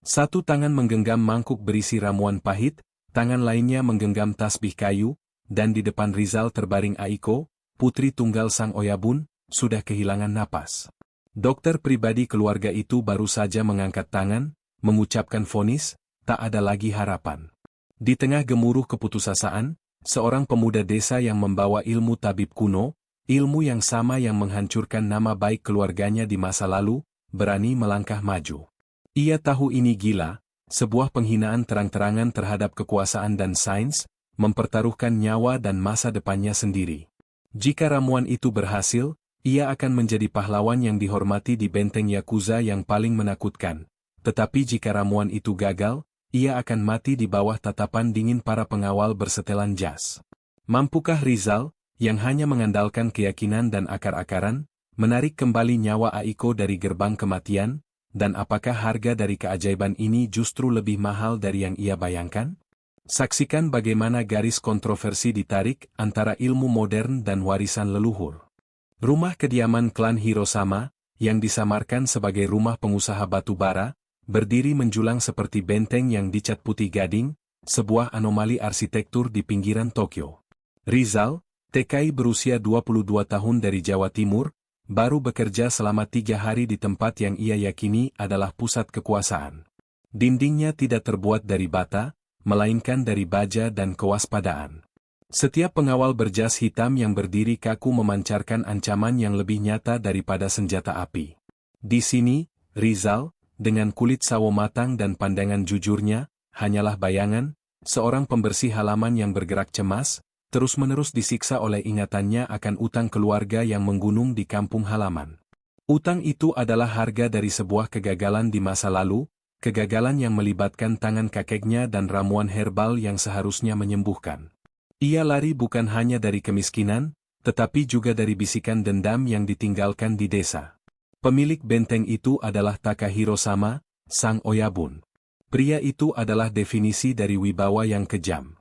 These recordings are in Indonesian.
Satu tangan menggenggam mangkuk berisi ramuan pahit, tangan lainnya menggenggam tasbih kayu, dan di depan Rizal terbaring Aiko, putri tunggal Sang Oyabun, sudah kehilangan napas. Dokter pribadi keluarga itu baru saja mengangkat tangan, mengucapkan vonis, tak ada lagi harapan. Di tengah gemuruh keputusasaan, seorang pemuda desa yang membawa ilmu tabib kuno, ilmu yang sama yang menghancurkan nama baik keluarganya di masa lalu, berani melangkah maju. Ia tahu ini gila, sebuah penghinaan terang-terangan terhadap kekuasaan dan sains, mempertaruhkan nyawa dan masa depannya sendiri. Jika ramuan itu berhasil, ia akan menjadi pahlawan yang dihormati di benteng Yakuza yang paling menakutkan. Tetapi jika ramuan itu gagal, ia akan mati di bawah tatapan dingin para pengawal bersetelan jas. Mampukah Rizal, yang hanya mengandalkan keyakinan dan akar-akaran, menarik kembali nyawa Aiko dari gerbang kematian, dan apakah harga dari keajaiban ini justru lebih mahal dari yang ia bayangkan? Saksikan bagaimana garis kontroversi ditarik antara ilmu modern dan warisan leluhur. Rumah kediaman klan Hirosama, yang disamarkan sebagai rumah pengusaha batu bara, berdiri menjulang seperti benteng yang dicat putih gading, sebuah anomali arsitektur di pinggiran Tokyo. Rizal, TKI berusia 22 tahun dari Jawa Timur, baru bekerja selama 3 hari di tempat yang ia yakini adalah pusat kekuasaan. Dindingnya tidak terbuat dari bata, melainkan dari baja dan kewaspadaan. Setiap pengawal berjas hitam yang berdiri kaku memancarkan ancaman yang lebih nyata daripada senjata api. Di sini, Rizal, dengan kulit sawo matang dan pandangan jujurnya, hanyalah bayangan, seorang pembersih halaman yang bergerak cemas, terus-menerus disiksa oleh ingatannya akan utang keluarga yang menggunung di kampung halaman. Utang itu adalah harga dari sebuah kegagalan di masa lalu, kegagalan yang melibatkan tangan kakeknya dan ramuan herbal yang seharusnya menyembuhkan. Ia lari bukan hanya dari kemiskinan, tetapi juga dari bisikan dendam yang ditinggalkan di desa. Pemilik benteng itu adalah Takahiro Sama, Sang Oyabun. Pria itu adalah definisi dari wibawa yang kejam.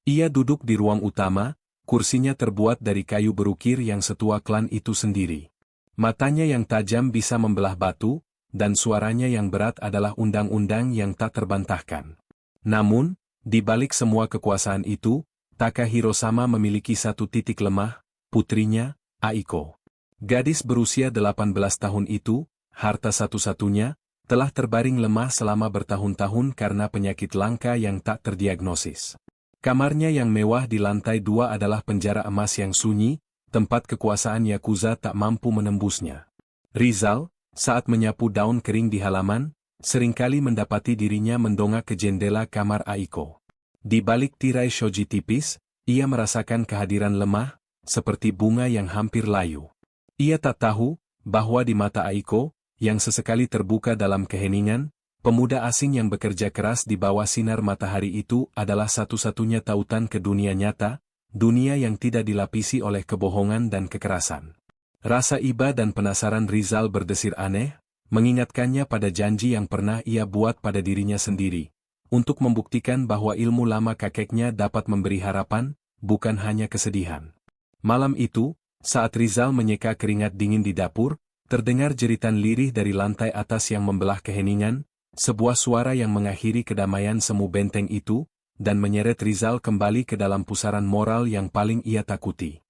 Ia duduk di ruang utama, kursinya terbuat dari kayu berukir yang setua klan itu sendiri. Matanya yang tajam bisa membelah batu, dan suaranya yang berat adalah undang-undang yang tak terbantahkan. Namun, di balik semua kekuasaan itu, Takahiro Sama memiliki satu titik lemah, putrinya, Aiko. Gadis berusia 18 tahun itu, harta satu-satunya, telah terbaring lemah selama bertahun-tahun karena penyakit langka yang tak terdiagnosis. Kamarnya yang mewah di lantai 2 adalah penjara emas yang sunyi, tempat kekuasaan Yakuza tak mampu menembusnya. Rizal, saat menyapu daun kering di halaman, seringkali mendapati dirinya mendongak ke jendela kamar Aiko. Di balik tirai shoji tipis, ia merasakan kehadiran lemah, seperti bunga yang hampir layu. Ia tak tahu, bahwa di mata Aiko, yang sesekali terbuka dalam keheningan, pemuda asing yang bekerja keras di bawah sinar matahari itu adalah satu-satunya tautan ke dunia nyata, dunia yang tidak dilapisi oleh kebohongan dan kekerasan. Rasa iba dan penasaran Rizal berdesir aneh, mengingatkannya pada janji yang pernah ia buat pada dirinya sendiri, untuk membuktikan bahwa ilmu lama kakeknya dapat memberi harapan, bukan hanya kesedihan. Malam itu, saat Rizal menyeka keringat dingin di dapur, terdengar jeritan lirih dari lantai atas yang membelah keheningan, sebuah suara yang mengakhiri kedamaian semu benteng itu, dan menyeret Rizal kembali ke dalam pusaran moral yang paling ia takuti.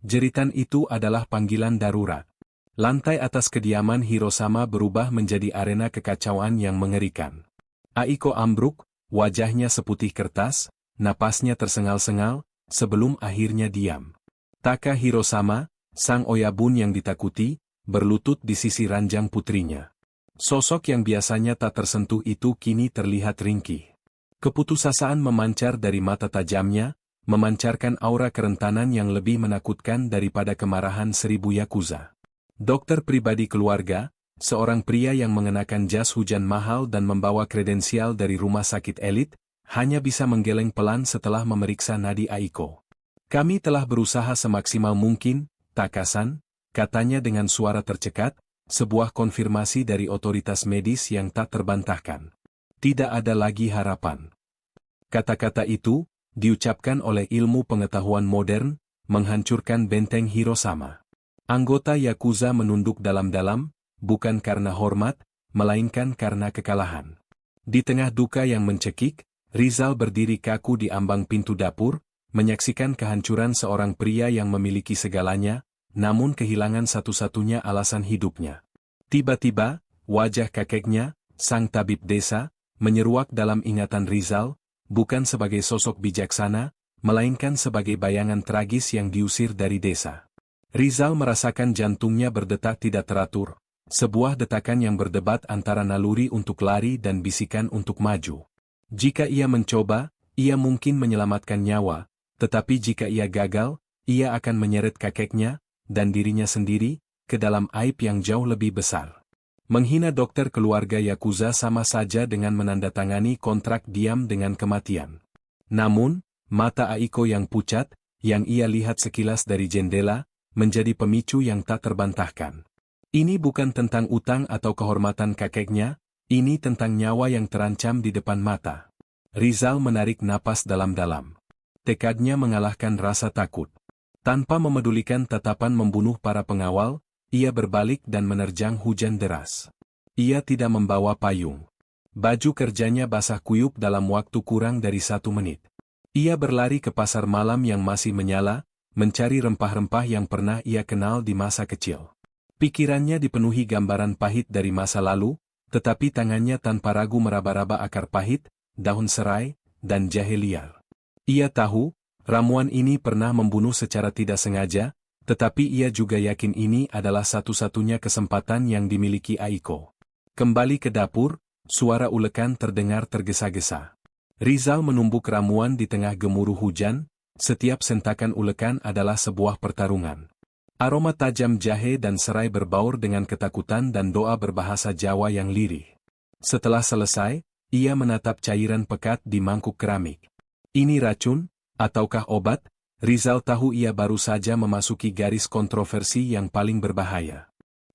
Jeritan itu adalah panggilan darurat. Lantai atas kediaman Hirosama berubah menjadi arena kekacauan yang mengerikan. Aiko ambruk, wajahnya seputih kertas, napasnya tersengal-sengal, sebelum akhirnya diam. Takahiro Sama, Sang Oyabun yang ditakuti, berlutut di sisi ranjang putrinya. Sosok yang biasanya tak tersentuh itu kini terlihat ringkih. Keputusasaan memancar dari mata tajamnya, memancarkan aura kerentanan yang lebih menakutkan daripada kemarahan 1000 Yakuza. Dokter pribadi keluarga, seorang pria yang mengenakan jas hujan mahal dan membawa kredensial dari rumah sakit elit, hanya bisa menggeleng pelan setelah memeriksa nadi Aiko. Kami telah berusaha semaksimal mungkin, Takasan, katanya dengan suara tercekat, sebuah konfirmasi dari otoritas medis yang tak terbantahkan. Tidak ada lagi harapan. Kata-kata itu, diucapkan oleh ilmu pengetahuan modern, menghancurkan benteng Hirosama. Anggota Yakuza menunduk dalam-dalam, bukan karena hormat, melainkan karena kekalahan. Di tengah duka yang mencekik, Rizal berdiri kaku di ambang pintu dapur, menyaksikan kehancuran seorang pria yang memiliki segalanya, namun kehilangan satu-satunya alasan hidupnya. Tiba-tiba, wajah kakeknya, sang tabib desa, menyeruak dalam ingatan Rizal, bukan sebagai sosok bijaksana, melainkan sebagai bayangan tragis yang diusir dari desa. Rizal merasakan jantungnya berdetak tidak teratur, sebuah detakan yang berdebat antara naluri untuk lari dan bisikan untuk maju. Jika ia mencoba, ia mungkin menyelamatkan nyawa, tetapi jika ia gagal, ia akan menyeret kakeknya, dan dirinya sendiri, ke dalam aib yang jauh lebih besar. Menghina dokter keluarga Yakuza sama saja dengan menandatangani kontrak diam dengan kematian. Namun, mata Aiko yang pucat, yang ia lihat sekilas dari jendela, menjadi pemicu yang tak terbantahkan. Ini bukan tentang utang atau kehormatan kakeknya, ini tentang nyawa yang terancam di depan mata. Rizal menarik napas dalam-dalam. Tekadnya mengalahkan rasa takut. Tanpa memedulikan tatapan membunuh para pengawal, ia berbalik dan menerjang hujan deras. Ia tidak membawa payung. Baju kerjanya basah kuyup dalam waktu kurang dari 1 menit. Ia berlari ke pasar malam yang masih menyala, mencari rempah-rempah yang pernah ia kenal di masa kecil. Pikirannya dipenuhi gambaran pahit dari masa lalu, tetapi tangannya tanpa ragu meraba-raba akar pahit, daun serai, dan jahe liar. Ia tahu, ramuan ini pernah membunuh secara tidak sengaja, tetapi ia juga yakin ini adalah satu-satunya kesempatan yang dimiliki Aiko. Kembali ke dapur, suara ulekan terdengar tergesa-gesa. Rizal menumbuk ramuan di tengah gemuruh hujan, setiap sentakan ulekan adalah sebuah pertarungan. Aroma tajam jahe dan serai berbaur dengan ketakutan dan doa berbahasa Jawa yang lirih. Setelah selesai, ia menatap cairan pekat di mangkuk keramik. Ini racun, ataukah obat? Rizal tahu ia baru saja memasuki garis kontroversi yang paling berbahaya.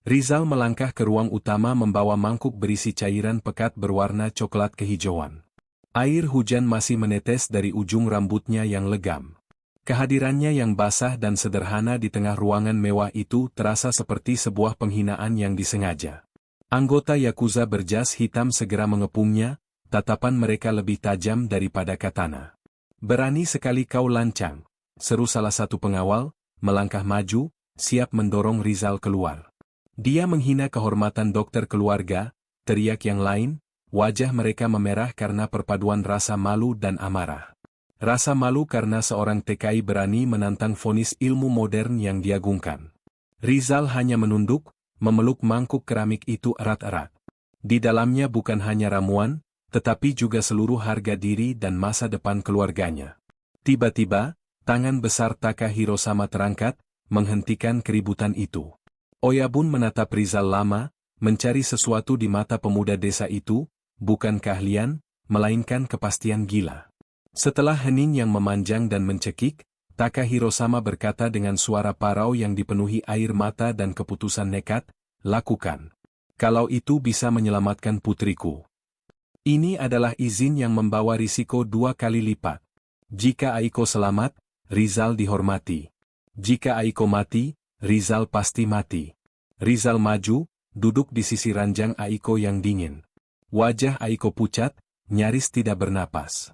Rizal melangkah ke ruang utama membawa mangkuk berisi cairan pekat berwarna coklat kehijauan. Air hujan masih menetes dari ujung rambutnya yang legam. Kehadirannya yang basah dan sederhana di tengah ruangan mewah itu terasa seperti sebuah penghinaan yang disengaja. Anggota Yakuza berjas hitam segera mengepungnya, tatapan mereka lebih tajam daripada katana. "Berani sekali kau lancang," seru salah satu pengawal, melangkah maju, siap mendorong Rizal keluar. "Dia menghina kehormatan dokter keluarga," teriak yang lain, wajah mereka memerah karena perpaduan rasa malu dan amarah. Rasa malu karena seorang TKI berani menantang vonis ilmu modern yang diagungkan. Rizal hanya menunduk, memeluk mangkuk keramik itu erat-erat. Di dalamnya bukan hanya ramuan, tetapi juga seluruh harga diri dan masa depan keluarganya. Tiba-tiba, tangan besar Taka Hirosama terangkat, menghentikan keributan itu. Oyabun menatap Rizal lama, mencari sesuatu di mata pemuda desa itu, bukan keahlian, melainkan kepastian gila. Setelah hening yang memanjang dan mencekik, Taka Hirosama berkata dengan suara parau yang dipenuhi air mata dan keputusan nekat, "Lakukan. Kalau itu bisa menyelamatkan putriku. Ini adalah izin yang membawa risiko 2 kali lipat. Jika Aiko selamat, Rizal dihormati. Jika Aiko mati, Rizal pasti mati." Rizal maju, duduk di sisi ranjang Aiko yang dingin. Wajah Aiko pucat, nyaris tidak bernapas.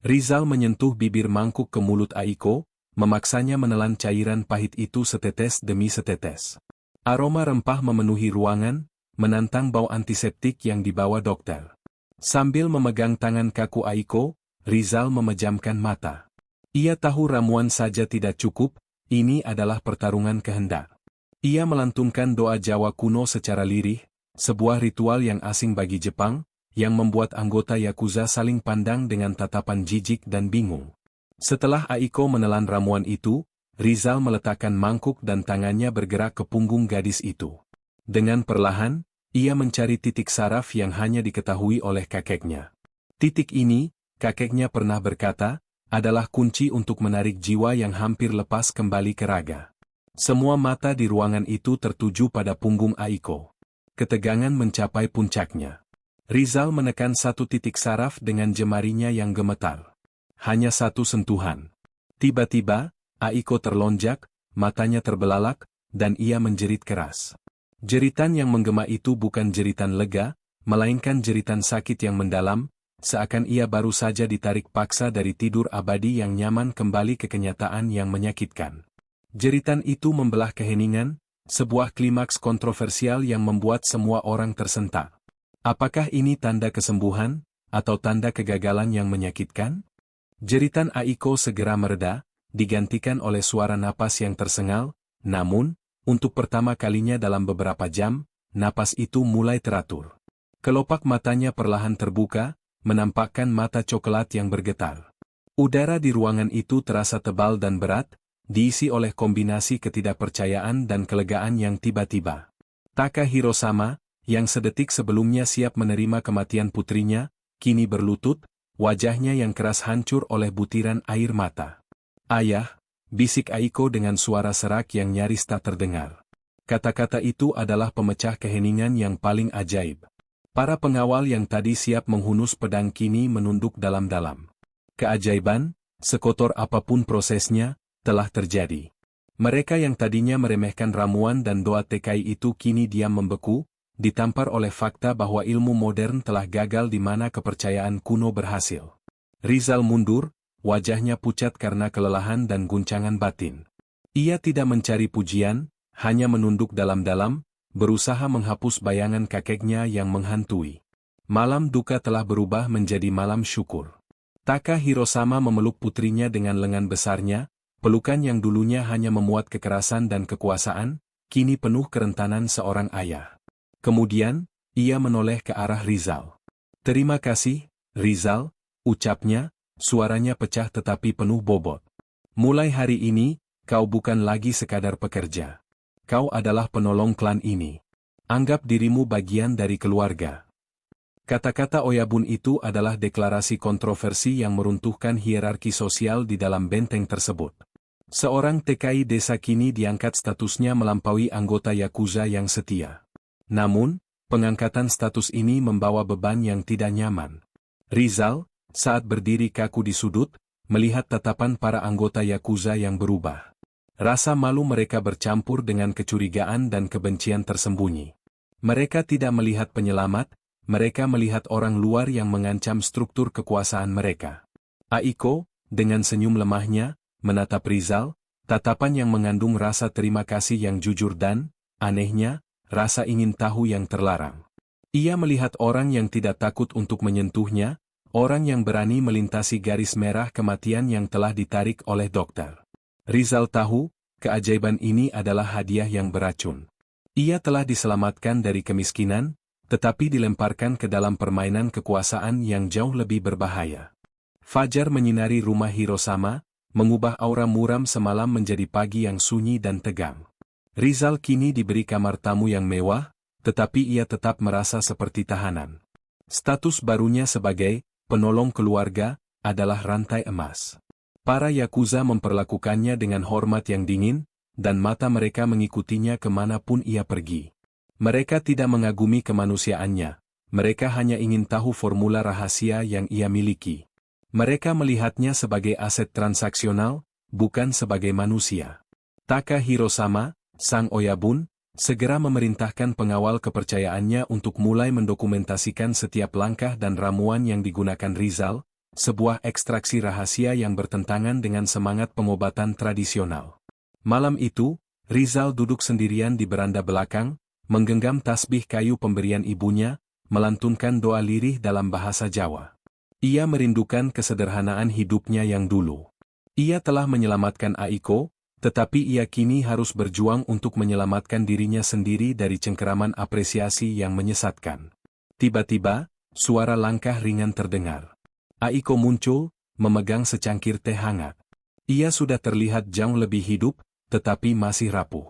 Rizal menyentuh bibir mangkuk ke mulut Aiko, memaksanya menelan cairan pahit itu setetes demi setetes. Aroma rempah memenuhi ruangan, menantang bau antiseptik yang dibawa dokter. Sambil memegang tangan kaku Aiko, Rizal memejamkan mata. Ia tahu ramuan saja tidak cukup, ini adalah pertarungan kehendak. Ia melantunkan doa Jawa kuno secara lirih, sebuah ritual yang asing bagi Jepang, yang membuat anggota Yakuza saling pandang dengan tatapan jijik dan bingung. Setelah Aiko menelan ramuan itu, Rizal meletakkan mangkuk dan tangannya bergerak ke punggung gadis itu. Dengan perlahan, ia mencari titik saraf yang hanya diketahui oleh kakeknya. Titik ini, kakeknya pernah berkata, adalah kunci untuk menarik jiwa yang hampir lepas kembali ke raga. Semua mata di ruangan itu tertuju pada punggung Aiko. Ketegangan mencapai puncaknya. Rizal menekan satu titik saraf dengan jemarinya yang gemetar. Hanya satu sentuhan. Tiba-tiba, Aiko terlonjak, matanya terbelalak, dan ia menjerit keras. Jeritan yang menggema itu bukan jeritan lega, melainkan jeritan sakit yang mendalam, seakan ia baru saja ditarik paksa dari tidur abadi yang nyaman kembali ke kenyataan yang menyakitkan. Jeritan itu membelah keheningan, sebuah klimaks kontroversial yang membuat semua orang tersentak. Apakah ini tanda kesembuhan, atau tanda kegagalan yang menyakitkan? Jeritan Aiko segera mereda, digantikan oleh suara napas yang tersengal, namun, untuk pertama kalinya dalam beberapa jam, napas itu mulai teratur. Kelopak matanya perlahan terbuka, menampakkan mata coklat yang bergetar. Udara di ruangan itu terasa tebal dan berat, diisi oleh kombinasi ketidakpercayaan dan kelegaan yang tiba-tiba. Taka Hirosama, yang sedetik sebelumnya siap menerima kematian putrinya, kini berlutut, wajahnya yang keras hancur oleh butiran air mata. "Ayah," bisik Aiko dengan suara serak yang nyaris tak terdengar. Kata-kata itu adalah pemecah keheningan yang paling ajaib. Para pengawal yang tadi siap menghunus pedang kini menunduk dalam-dalam. Keajaiban, sekotor apapun prosesnya, telah terjadi. Mereka yang tadinya meremehkan ramuan dan doa TKI itu kini diam membeku, ditampar oleh fakta bahwa ilmu modern telah gagal di mana kepercayaan kuno berhasil. Rizal mundur, wajahnya pucat karena kelelahan dan guncangan batin. Ia tidak mencari pujian, hanya menunduk dalam-dalam, berusaha menghapus bayangan kakeknya yang menghantui. Malam duka telah berubah menjadi malam syukur. Taka Hirosama memeluk putrinya dengan lengan besarnya, pelukan yang dulunya hanya memuat kekerasan dan kekuasaan, kini penuh kerentanan seorang ayah. Kemudian, ia menoleh ke arah Rizal. "Terima kasih, Rizal," ucapnya, suaranya pecah tetapi penuh bobot. "Mulai hari ini, kau bukan lagi sekadar pekerja. Kau adalah penolong klan ini. Anggap dirimu bagian dari keluarga." Kata-kata Oyabun itu adalah deklarasi kontroversi yang meruntuhkan hierarki sosial di dalam benteng tersebut. Seorang TKI desa kini diangkat statusnya melampaui anggota Yakuza yang setia. Namun, pengangkatan status ini membawa beban yang tidak nyaman. Rizal, saat berdiri kaku di sudut, melihat tatapan para anggota Yakuza yang berubah. Rasa malu mereka bercampur dengan kecurigaan dan kebencian tersembunyi. Mereka tidak melihat penyelamat, mereka melihat orang luar yang mengancam struktur kekuasaan mereka. Aiko, dengan senyum lemahnya, menatap Rizal, tatapan yang mengandung rasa terima kasih yang jujur dan, anehnya, rasa ingin tahu yang terlarang. Ia melihat orang yang tidak takut untuk menyentuhnya, orang yang berani melintasi garis merah kematian yang telah ditarik oleh dokter. Rizal tahu, keajaiban ini adalah hadiah yang beracun. Ia telah diselamatkan dari kemiskinan, tetapi dilemparkan ke dalam permainan kekuasaan yang jauh lebih berbahaya. Fajar menyinari rumah Hirosama, mengubah aura muram semalam menjadi pagi yang sunyi dan tegang. Rizal kini diberi kamar tamu yang mewah, tetapi ia tetap merasa seperti tahanan. Status barunya sebagai penolong keluarga adalah rantai emas. Para Yakuza memperlakukannya dengan hormat yang dingin, dan mata mereka mengikutinya kemanapun ia pergi. Mereka tidak mengagumi kemanusiaannya, mereka hanya ingin tahu formula rahasia yang ia miliki. Mereka melihatnya sebagai aset transaksional, bukan sebagai manusia. Taka Hirosama, sang Oyabun, segera memerintahkan pengawal kepercayaannya untuk mulai mendokumentasikan setiap langkah dan ramuan yang digunakan Rizal, sebuah ekstraksi rahasia yang bertentangan dengan semangat pengobatan tradisional. Malam itu, Rizal duduk sendirian di beranda belakang, menggenggam tasbih kayu pemberian ibunya, melantunkan doa lirih dalam bahasa Jawa. Ia merindukan kesederhanaan hidupnya yang dulu. Ia telah menyelamatkan Aiko, tetapi ia kini harus berjuang untuk menyelamatkan dirinya sendiri dari cengkeraman apresiasi yang menyesatkan. Tiba-tiba, suara langkah ringan terdengar. Aiko muncul, memegang secangkir teh hangat. Ia sudah terlihat jauh lebih hidup, tetapi masih rapuh.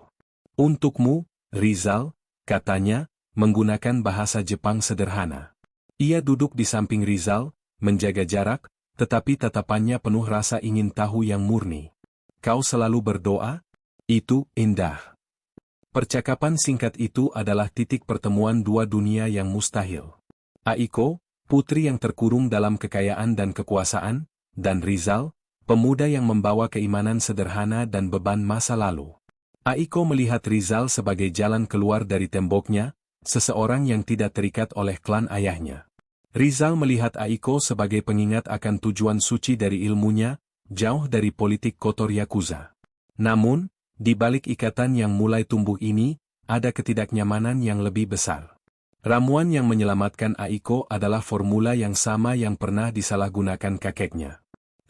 "Untukmu, Rizal," katanya, menggunakan bahasa Jepang sederhana. Ia duduk di samping Rizal, menjaga jarak, tetapi tatapannya penuh rasa ingin tahu yang murni. "Kau selalu berdoa? Itu indah." Percakapan singkat itu adalah titik pertemuan dua dunia yang mustahil. Aiko, putri yang terkurung dalam kekayaan dan kekuasaan, dan Rizal, pemuda yang membawa keimanan sederhana dan beban masa lalu. Aiko melihat Rizal sebagai jalan keluar dari temboknya, seseorang yang tidak terikat oleh klan ayahnya. Rizal melihat Aiko sebagai pengingat akan tujuan suci dari ilmunya, jauh dari politik kotor Yakuza. Namun, di balik ikatan yang mulai tumbuh ini, ada ketidaknyamanan yang lebih besar. Ramuan yang menyelamatkan Aiko adalah formula yang sama yang pernah disalahgunakan kakeknya.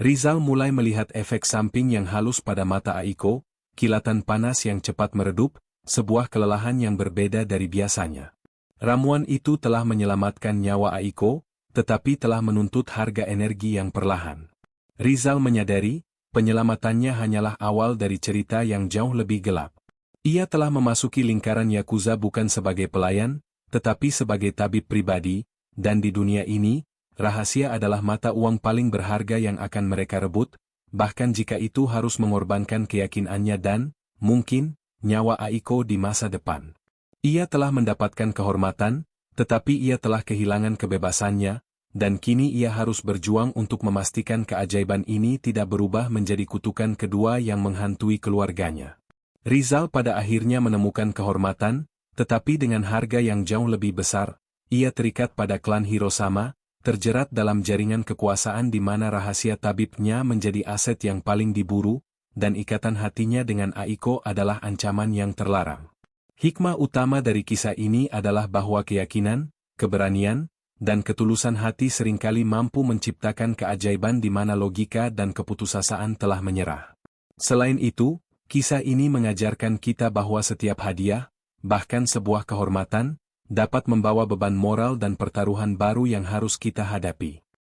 Rizal mulai melihat efek samping yang halus pada mata Aiko, kilatan panas yang cepat meredup, sebuah kelelahan yang berbeda dari biasanya. Ramuan itu telah menyelamatkan nyawa Aiko, tetapi telah menuntut harga energi yang perlahan. Rizal menyadari, penyelamatannya hanyalah awal dari cerita yang jauh lebih gelap. Ia telah memasuki lingkaran Yakuza bukan sebagai pelayan, tetapi sebagai tabib pribadi, dan di dunia ini, rahasia adalah mata uang paling berharga yang akan mereka rebut, bahkan jika itu harus mengorbankan keyakinannya dan, mungkin, nyawa Aiko di masa depan. Ia telah mendapatkan kehormatan, tetapi ia telah kehilangan kebebasannya, dan kini ia harus berjuang untuk memastikan keajaiban ini tidak berubah menjadi kutukan kedua yang menghantui keluarganya. Rizal pada akhirnya menemukan kehormatan, tetapi dengan harga yang jauh lebih besar. Ia terikat pada klan Hirosama, terjerat dalam jaringan kekuasaan di mana rahasia tabibnya menjadi aset yang paling diburu, dan ikatan hatinya dengan Aiko adalah ancaman yang terlarang. Hikmah utama dari kisah ini adalah bahwa keyakinan, keberanian, dan ketulusan hati seringkali mampu menciptakan keajaiban di mana logika dan keputusasaan telah menyerah. Selain itu, kisah ini mengajarkan kita bahwa setiap hadiah, bahkan sebuah kehormatan, dapat membawa beban moral dan pertaruhan baru yang harus kita hadapi.